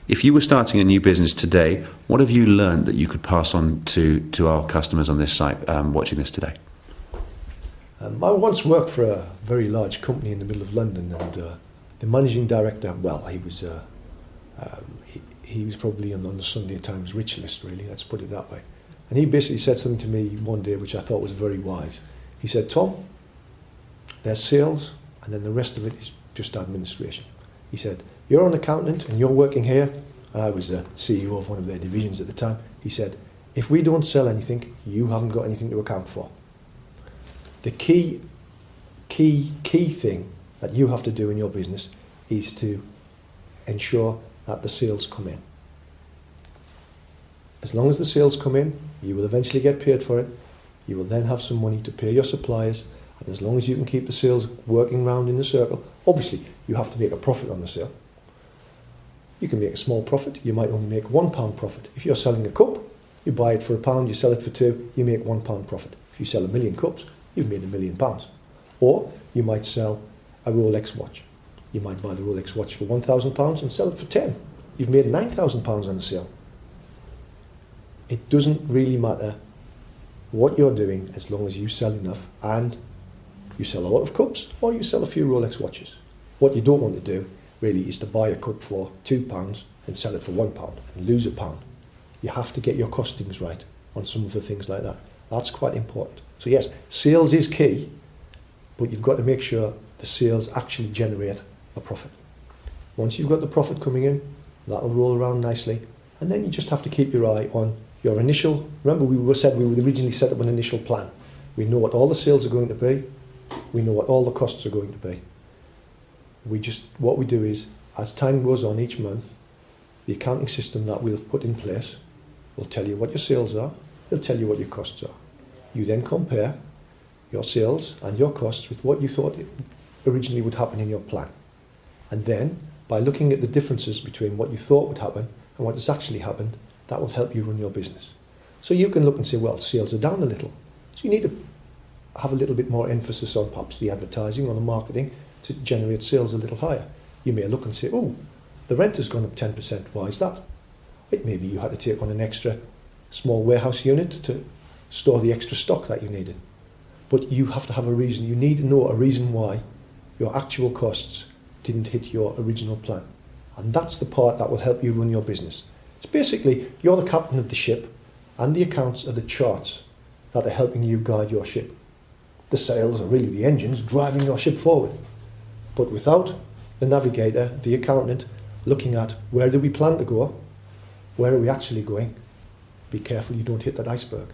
If you were starting a new business today, what have you learned that you could pass on to our customers on this site watching this today? I once worked for a very large company in the middle of London, and the managing director, well, he was probably on the Sunday Times rich list, really, let's put it that way. And he basically said something to me one day which I thought was very wise. He said, Tom, there's sales, and then the rest of it is just administration. He said, you're an accountant and you're working here. I was the CEO of one of their divisions at the time. He said, if we don't sell anything, you haven't got anything to account for. The key thing that you have to do in your business is to ensure that the sales come in. As long as the sales come in, you will eventually get paid for it. You will then have some money to pay your suppliers, and as long as you can keep the sales working round in the circle, obviously you have to make a profit on the sale. You can make a small profit. You might only make £1 profit. If you're selling a cup, you buy it for £1, you sell it for £2, you make £1 profit. If you sell 1 million cups, you've made £1 million. Or you might sell a Rolex watch. You might buy the Rolex watch for £1,000 and sell it for 10. You've made £9,000 on the sale. It doesn't really matter what you're doing as long as you sell enough and you sell a lot of cups or you sell a few Rolex watches. What you don't want to do really is to buy a cup for £2 and sell it for £1 and lose £1. You have to get your costings right on some of the things like that. That's quite important. So yes, sales is key, but you've got to make sure the sales actually generate a profit. Once you've got the profit coming in, that'll roll around nicely, and then you just have to keep your eye on your initial. Remember, we said we would originally set up an initial plan. We know what all the sales are going to be. We know what all the costs are going to be. What we do is, as time goes on each month, the accounting system that we'll put in place will tell you what your sales are. It'll tell you what your costs are. You then compare your sales and your costs with what you thought originally would happen in your plan. And then, by looking at the differences between what you thought would happen and what has actually happened, that will help you run your business. So you can look and say, well, sales are down a little. So you need to have a little bit more emphasis on perhaps the advertising or the marketing to generate sales a little higher. You may look and say, oh, the rent has gone up 10%. Why is that? Maybe you had to take on an extra small warehouse unit to store the extra stock that you needed. But you have to have a reason. You need to know a reason why your actual costs didn't hit your original plan. And that's the part that will help you run your business. It's basically, you're the captain of the ship, and the accounts are the charts that are helping you guide your ship. The sails are really the engines driving your ship forward. But without the navigator, the accountant, looking at where do we plan to go, where are we actually going, be careful you don't hit that iceberg.